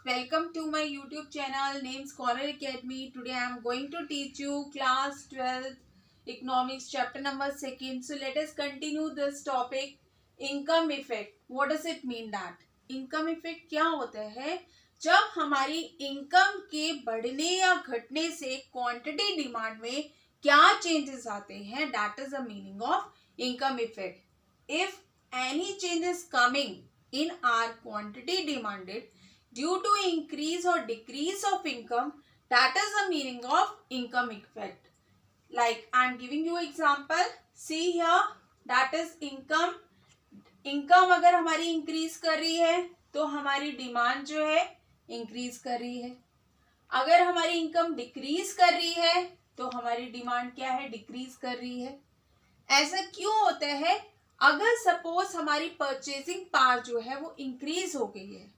Welcome to my YouTube channel named Scholar Academy. Today I am going to teach you class 12th economics chapter number 2. So let us continue this topic, income effect. What does it mean that? Income effect क्या होता है? जब हमारी income के बढ़ने या घटने से क्वांटिटी डिमांड में क्या चेंजेस आते हैं, that is the meaning of income effect. If any change is coming in our quantity demanded due to increase or decrease of income, that is the meaning of income effect. Like I am giving you example. See here, that is income. Income अगर हमारी increase कर रही है तो हमारी demand जो है increase कर रही है. अगर हमारी इनकम डिक्रीज कर रही है तो हमारी डिमांड क्या है, डिक्रीज कर रही है. ऐसा क्यों होता है? अगर सपोज हमारी परचेजिंग पावर जो है वो इंक्रीज हो गई है.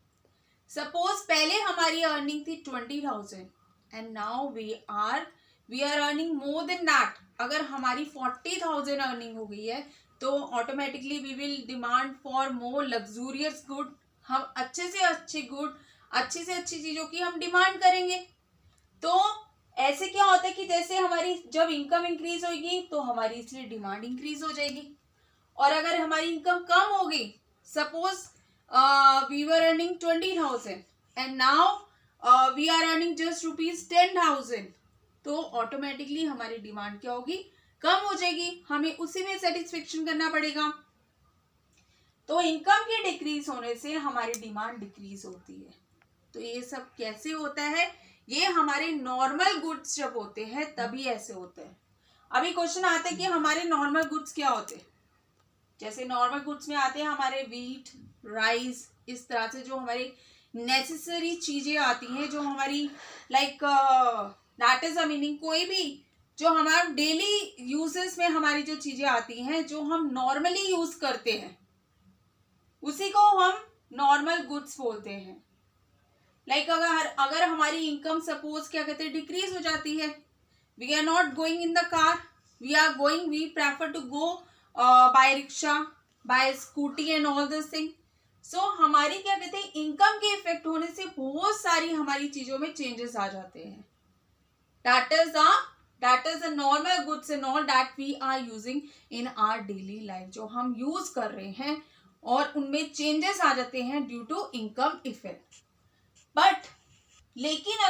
सपोज पहले हमारी अर्निंग थी 20,000 and now we are earning more than that. अगर हमारी 40,000 अर्निंग हो गई है तो automatically we will demand for more luxurious good. हम अच्छे से अच्छे गुड, अच्छी से अच्छी चीजों की हम डिमांड करेंगे. तो ऐसे क्या होता है कि जैसे हमारी जब इनकम इंक्रीज होगी तो हमारी इसलिए डिमांड इंक्रीज हो जाएगी. और अगर हमारी इनकम कम हो गई, suppose we were earning 20,000 and now we are earning just ₹10,000, तो ऑटोमेटिकली हमारी डिमांड क्या होगी, कम हो जाएगी. हमें उसी में सेटिस्फेक्शन करना पड़ेगा. तो इनकम के डिक्रीज होने से हमारी डिमांड डिक्रीज होती है. तो ये सब कैसे होता है? ये हमारे नॉर्मल गुड्स जब होते हैं तभी ऐसे होते हैं. अभी क्वेश्चन आते हैं कि हमारे नॉर्मल गुड्स क्या होते हैं. जैसे नॉर्मल गुड्स में आते हैं हमारे वीट, राइस, इस तरह से जो हमारी नेसेसरी चीजें आती हैं, जो हमारी like that is a meaning, कोई भी जो हमारा डेली यूजेस में हमारी जो चीजें आती हैं जो हम नॉर्मली यूज करते हैं उसी को हम नॉर्मल गुड्स बोलते हैं. लाइक अगर हमारी इनकम सपोज क्या कहते हैं डिक्रीज हो जाती है, we are not going in the car, we prefer to go by rickshaw, by scooty and all this thing. So हमारी क्या कहते हैं इनकम के इफेक्ट होने से बहुत सारी हमारी चीजों में चेंजेस आ जाते हैं. That is the normal goods and all that we are using in our daily life, जो हम यूज कर रहे हैं और उनमें चेंजेस आ जाते हैं due to income effect. But लेकिन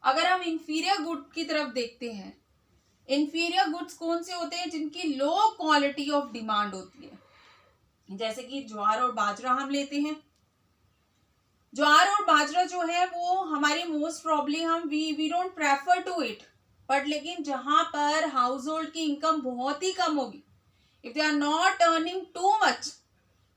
अगर हम इंफीरियर गुड की तरफ देखते हैं, इंफीरियर गुड्स कौन से होते हैं, जिनकी लो क्वालिटी ऑफ डिमांड होती है. जैसे कि ज्वार और बाजरा हम लेते हैं. ज्वार और बाजरा जो है वो हमारी मोस्ट प्रॉब्ली हम we don't prefer to it. But लेकिन जहां पर हाउस होल्ड की इनकम बहुत ही कम होगी, if they are not earning too much,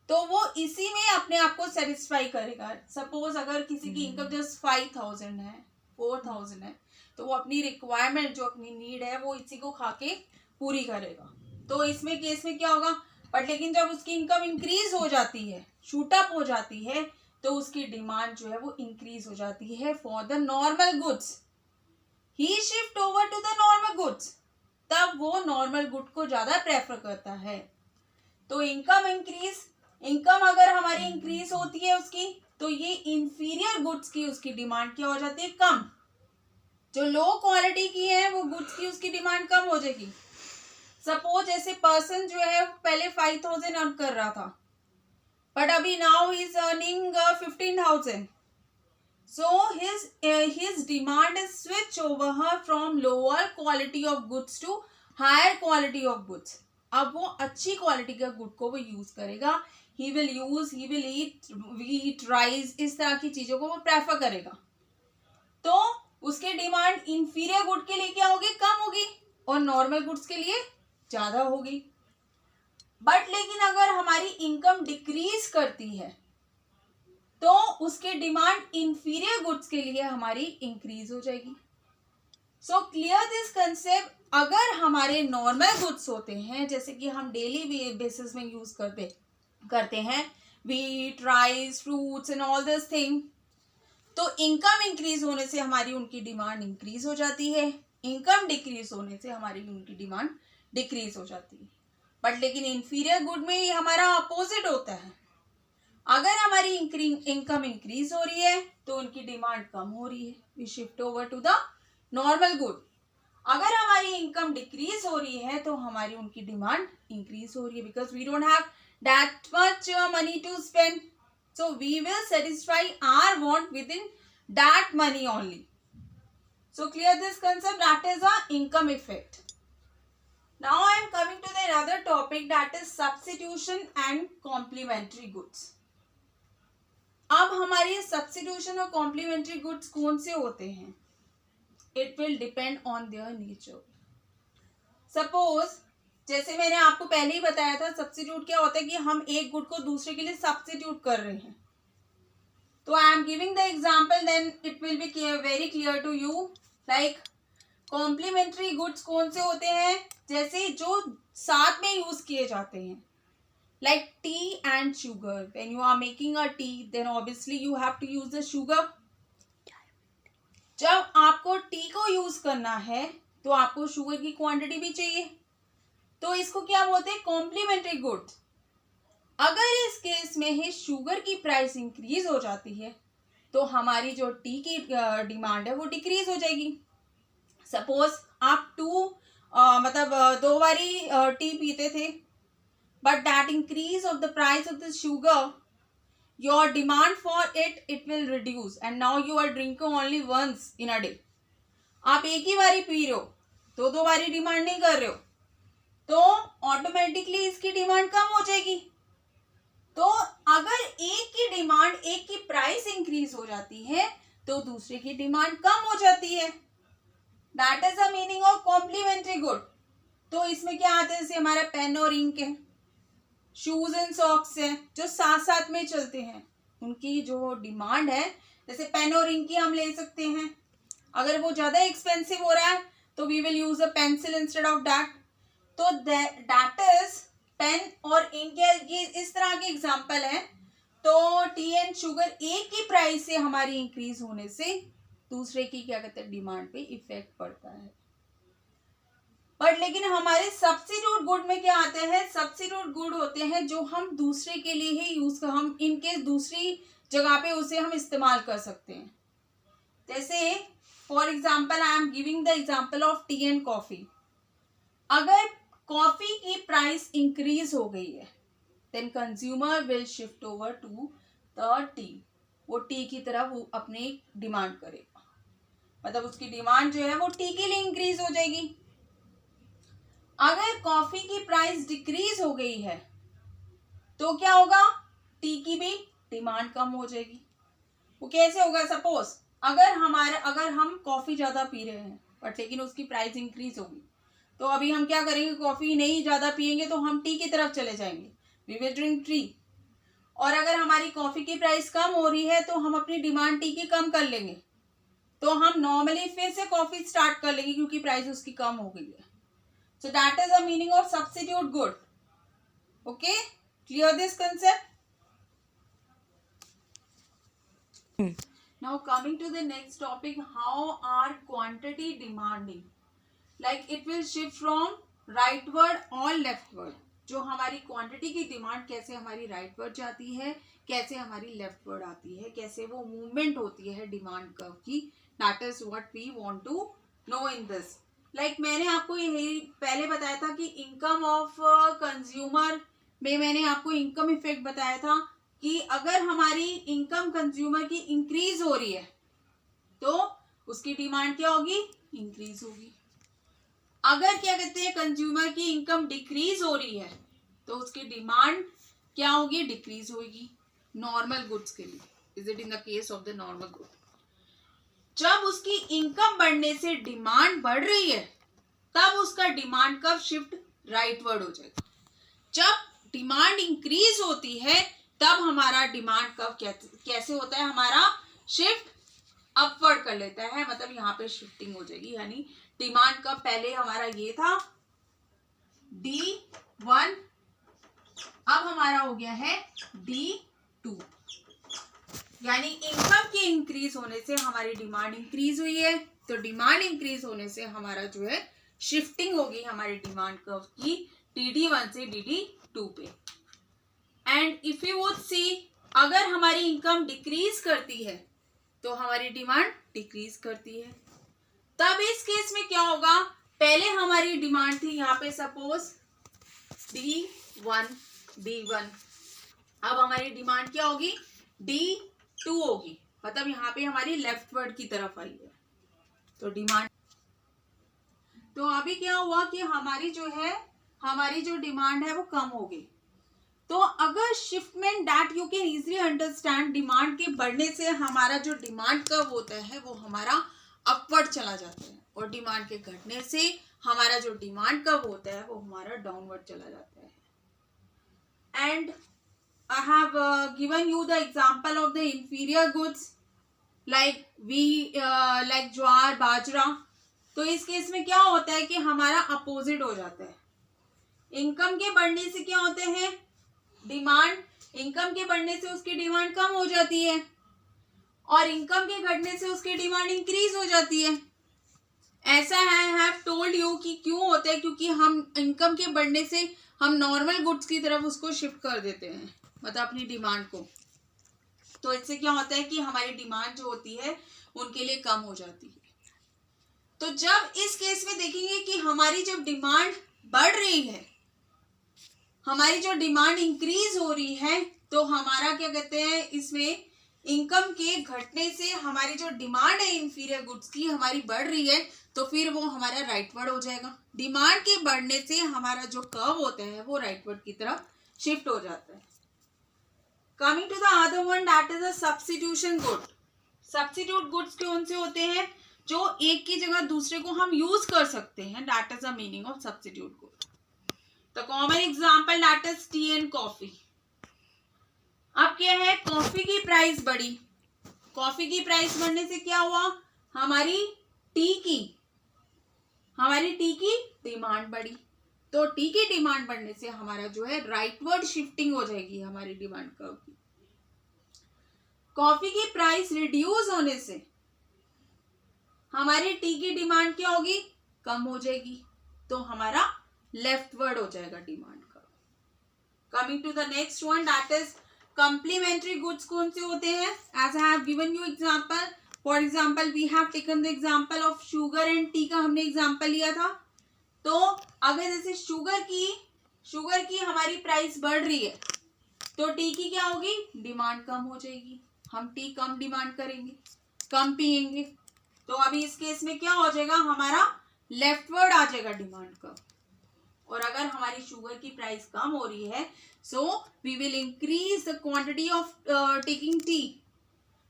तो वो इसी में अपने आप को सेटिस्फाई करेगा. सपोज अगर किसी की इनकम जस्ट 5,000 है, 4,000 है, तो वो अपनी रिक्वायरमेंट जो अपनी नीड है वो इसी को खा के पूरी करेगा. तो इसमें केस में क्या होगा, बट लेकिन जब उसकी इनकम इंक्रीज हो जाती है, शूट अप हो जाती है, तो उसकी डिमांड जो है वो इंक्रीज हो जाती है for the normal goods. He shift over to the normal goods, तब वो नॉर्मल गुड को ज्यादा प्रेफर करता है. तो इनकम अगर हमारी इंक्रीज होती है उसकी, तो ये इंफीरियर गुड्स की उसकी डिमांड क्या हो जाती है, कम. जो लो क्वालिटी की है वो गुड्स की उसकी डिमांड कम हो जाएगी. सपोज ऐसे पर्सन जो है पहले 5,000 अर्न कर रहा था, बट अभी now he is earning 15,000. So his demand is switch over from lower quality of goods to higher quality of goods. अब वो अच्छी क्वालिटी का गुड को वो यूज करेगा. He will eat wheat, rice, इस तरह की चीजों को वो प्रेफर करेगा. तो उसकी डिमांड इंफीरियर गुड के लिए क्या होगी, कम होगी, और नॉर्मल गुड्स के लिए ज्यादा होगी. बट लेकिन अगर हमारी इनकम डिक्रीज करती है तो उसकी डिमांड इंफीरियर गुड्स के लिए हमारी इंक्रीज हो जाएगी. So clear this concept. अगर हमारे नॉर्मल गुड्स होते हैं, जैसे कि हम डेली बेसिस में यूज करते हैं wheat, rice, fruits and all this thing, तो इनकम इंक्रीज होने से हमारी उनकी डिमांड इंक्रीज हो जाती है. इनकम डिक्रीज होने से हमारी उनकी डिमांड डिक्रीज हो जाती है. बट लेकिन इंफीरियर गुड में हमारा अपोजिट होता है. अगर हमारी इनकम इंक्रीज हो रही है तो उनकी डिमांड कम हो रही है, we shift over to the normal good. अगर हमारी इनकम डिक्रीज हो रही है तो हमारी उनकी डिमांड इंक्रीज हो रही है, because we don't have that much money to spend, so we will satisfy our want with in that money only. So clear this concept, that is a income effect. Now I am coming to the another topic, that is substitution and complementary goods. अब हमारे substitution और complementary goods कौन से होते हैं? It will depend on their nature. Suppose जैसे मैंने आपको पहले ही बताया था, substitute क्या होता है कि हम एक गुड को दूसरे के लिए substitute कर रहे हैं. तो I am giving the example, then it will be very clear to you. Like complementary goods कौन से होते हैं? जैसे जो साथ में यूज किए जाते हैं, like tea and sugar. When you are making a tea, then obviously you have to use the sugar. जब आपको टी को यूज करना है तो आपको शुगर की क्वांटिटी भी चाहिए, तो इसको क्या बोलते हैं? Complementary goods. अगर इस केस में ही शुगर की प्राइस इंक्रीज हो जाती है तो हमारी जो टी की डिमांड है वो डिक्रीज हो जाएगी. सपोज आप दो बारी टी पीते थे, but that increase of the price of the sugar, your demand for it will reduce and now you are drinking only once in a day. आप एक ही बारी पी रहे हो, दो बारी डिमांड नहीं कर रहे हो, तो ऑटोमेटिकली इसकी डिमांड कम हो जाएगी. तो अगर एक की डिमांड, एक की प्राइस इंक्रीज हो जाती है तो दूसरे की डिमांड कम हो जाती है. That is the meaning of complementary good. तो इसमें क्या आता है? जैसे हमारा पेन और इंक है, शूज एंड सॉक्स है, जो साथ साथ में चलते हैं, उनकी जो डिमांड है, जैसे पेन और इंक की हम ले सकते हैं. अगर वो ज्यादा एक्सपेंसिव हो रहा है तो we will use a pencil instead of that. तो दैट इज पेन और इंक, ये इस तरह के एग्जाम्पल है. तो टी एंड शुगर एक ही प्राइस से हमारी इंक्रीज होने से दूसरे की क्या कहते हैं डिमांड पे इफेक्ट पड़ता है. बट लेकिन हमारे सब्स्टिट्यूट गुड में क्या आते हैं? सब्स्टिट्यूट गुड होते हैं जो हम दूसरे के लिए ही यूज कर, हम इनके दूसरी जगह पे उसे हम इस्तेमाल कर सकते हैं. जैसे for example I am giving the example of tea and coffee. अगर कॉफी की प्राइस इंक्रीज हो गई है, then consumer will shift over to the tea. वो टी की तरफ वो अपनी डिमांड करेगा, मतलब उसकी डिमांड जो है वो टी के लिए इंक्रीज हो जाएगी. अगर कॉफी की प्राइस डिक्रीज हो गई है तो क्या होगा? टी की भी डिमांड कम हो जाएगी. वो कैसे होगा? सपोज अगर हम कॉफी ज्यादा पी रहे हैं बट लेकिन उसकी प्राइस इंक्रीज होगी, तो अभी हम क्या करेंगे? कॉफी नहीं ज्यादा पियेंगे तो हम टी की तरफ चले जाएंगे, वी विल ड्रिंक टी. और अगर हमारी कॉफी की प्राइस कम हो रही है तो हम अपनी डिमांड टी की कम कर लेंगे, तो हम नॉर्मली फिर से कॉफी स्टार्ट कर लेंगे क्योंकि प्राइस उसकी कम हो गई है. So that is the meaning of substitute good. Okay, clear this concept. Now coming to the next topic, how are quantity demanding? Like it will shift from rightward or leftward. जो हमारी quantity की demand कैसे हमारी rightward जाती है, कैसे हमारी leftward आती है, कैसे वो मूवमेंट होती है डिमांड कर्व की, that is what we want to know in this. Like मैंने आपको यही पहले बताया था कि इनकम ऑफ कंज्यूमर में मैंने आपको इनकम इफेक्ट बताया था कि अगर हमारी इनकम कंज्यूमर की इंक्रीज हो रही है तो उसकी डिमांड क्या होगी? इंक्रीज होगी. अगर क्या कहते हैं कंज्यूमर की इनकम डिक्रीज हो रही है तो उसकी डिमांड क्या होगी? डिक्रीज होगी. नॉर्मल गुड्स के लिए, is it in the case of the normal good. जब उसकी इनकम बढ़ने से डिमांड बढ़ रही है तब उसका डिमांड कब शिफ्ट राइटवर्ड हो जाएगा. जब डिमांड इंक्रीज होती है तब हमारा डिमांड कब कैसे होता है? हमारा शिफ्ट अपवर्ड कर लेता है, मतलब यहाँ पे शिफ्टिंग हो जाएगी. यानी डिमांड कब, पहले हमारा ये था D1, अब हमारा हो गया है D2. यानी इनकम के इंक्रीज होने से हमारी डिमांड इंक्रीज हुई है, तो डिमांड इंक्रीज होने से हमारा जो है शिफ्टिंग होगी हमारी डिमांड कर्व की DD1 से DD2 पे. And if you would see अगर हमारी इनकम डिक्रीज करती है तो हमारी डिमांड डिक्रीज करती है। तब इस केस में क्या होगा, पहले हमारी डिमांड थी यहाँ पे सपोज D1 D1, अब हमारी डिमांड क्या होगी, D2 होगी, मतलब यहाँ पे हमारी लेफ्टवर्ड की तरफ आई है तो डिमांड। तो अभी क्या हुआ कि हमारी जो डिमांड है वो कम हो गई। तो अगर shiftment that you can easily understand, demand के बढ़ने से हमारा जो डिमांड कर्व होता है वो हमारा अपवर्ड चला जाता है, और डिमांड के घटने से हमारा जो डिमांड कर्व होता है वो हमारा डाउनवर्ड चला जाता है। And I have given you the example of the inferior goods like like jowar bajra. तो इस केस में क्या होता है कि हमारा अपोजिट हो जाता है। इनकम के बढ़ने से क्या होते हैं, डिमांड, इनकम के बढ़ने से उसकी डिमांड कम हो जाती है, और इनकम के घटने से उसकी डिमांड इंक्रीज हो जाती है। ऐसा है, आई हैव टोल्ड यू कि क्यों होता है, क्योंकि हम इनकम के बढ़ने से हम नॉर्मल गुड्स की तरफ उसको शिफ्ट कर देते हैं, मतलब अपनी डिमांड को। तो इससे क्या होता है कि हमारी डिमांड जो होती है उनके लिए कम हो जाती है। तो जब इस केस में देखेंगे कि हमारी जब डिमांड बढ़ रही है, हमारी जो डिमांड इंक्रीज हो रही है, तो हमारा क्या कहते हैं, इसमें इनकम के घटने से हमारी जो डिमांड है इंफीरियर गुड्स की हमारी बढ़ रही है, तो फिर वो हमारा राइटवर्ड हो जाएगा। डिमांड के बढ़ने से हमारा जो कर्व होता है वो राइटवर्ड की तरफ शिफ्ट हो जाता है। Coming to the other one, that is a substitution good. Substitute goods कौन से होते हैं, जो एक की जगह दूसरे को हम यूज कर सकते हैं, that is the meaning of substitute good. The common example that is T and coffee. अब क्या है, कॉफी की प्राइस बढ़ी, कॉफी की प्राइस बढ़ने से क्या हुआ, हमारी टी की डिमांड बढ़ी। तो टी की डिमांड बढ़ने से हमारा जो है राइटवर्ड शिफ्टिंग हो जाएगी हमारी डिमांड कर्व की। कॉफी की प्राइस रिड्यूस होने से हमारी टी की डिमांड क्या होगी, कम हो जाएगी, तो हमारा लेफ्टवर्ड हो जाएगा demand curve. Coming to the next one, that is complementary goods कौन से होते हैं, as I have given you example. For example we have taken the example of sugar and tea का हमने एग्जांपल लिया था। तो अगर जैसे शुगर की हमारी प्राइस बढ़ रही है, तो टी की क्या होगी, डिमांड कम हो जाएगी, हम टी कम डिमांड करेंगे, कम पिएंगे। तो अभी इस केस में क्या हो जाएगा, हमारा लेफ्टवर्ड आ जाएगा डिमांड का। और अगर हमारी शुगर की प्राइस कम हो रही है, so we will increase the quantity of taking tea.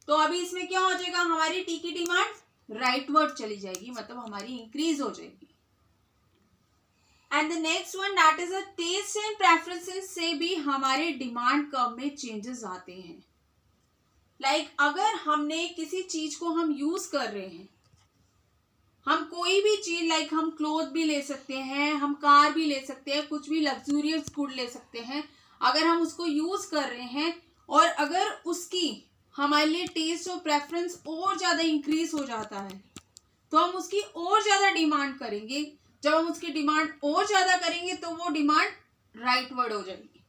तो अभी इसमें क्या हो जाएगा, हमारी टी की डिमांड राइटवर्ड चली जाएगी, मतलब हमारी इंक्रीज हो जाएगी। And the next one, that is a taste and preferences से भी हमारे डिमांड कर्व में चेंजेस आते हैं। लाइक अगर हमने किसी चीज को हम यूज कर रहे हैं, हम कोई भी चीज, लाइक हम क्लोथ भी ले सकते हैं, हम कार भी ले सकते हैं, कुछ भी लग्जूरियस गुड ले सकते हैं। अगर हम उसको यूज कर रहे हैं और अगर उसकी हमारे लिए टेस्ट और प्रेफरेंस और ज्यादा इंक्रीज हो जाता है, तो हम उसकी और ज्यादा डिमांड करेंगे। जब हम उसकी डिमांड और ज्यादा करेंगे तो वो डिमांड राइटवर्ड हो जाएगी।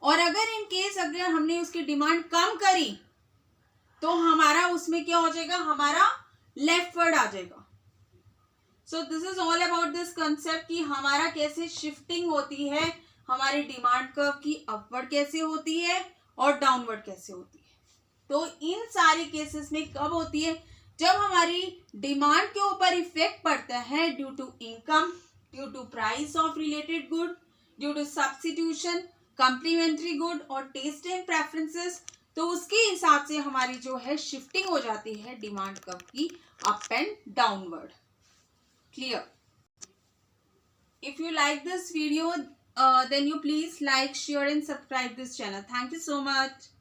और अगर इन केस अगर हमने उसकी डिमांड कम करी, तो हमारा उसमें क्या हो जाएगा, हमारा लेफ्टवर्ड आ जाएगा। So this is all about this concept कि हमारा कैसे शिफ्टिंग होती है, हमारी डिमांड कर्व की अपवर्ड कैसे होती है और डाउनवर्ड कैसे होती है। तो इन सारे केसेस में कब होती है, जब हमारी डिमांड के ऊपर इफेक्ट पड़ता है due to income, due to price of related good, due to substitution, complementary good और टेस्ट एंड प्रेफरेंसेस। तो उसके हिसाब से हमारी जो है शिफ्टिंग हो जाती है डिमांड कर्व की up and downward. Clear? If you like this video then you please like, share and subscribe this channel. Thank you so much.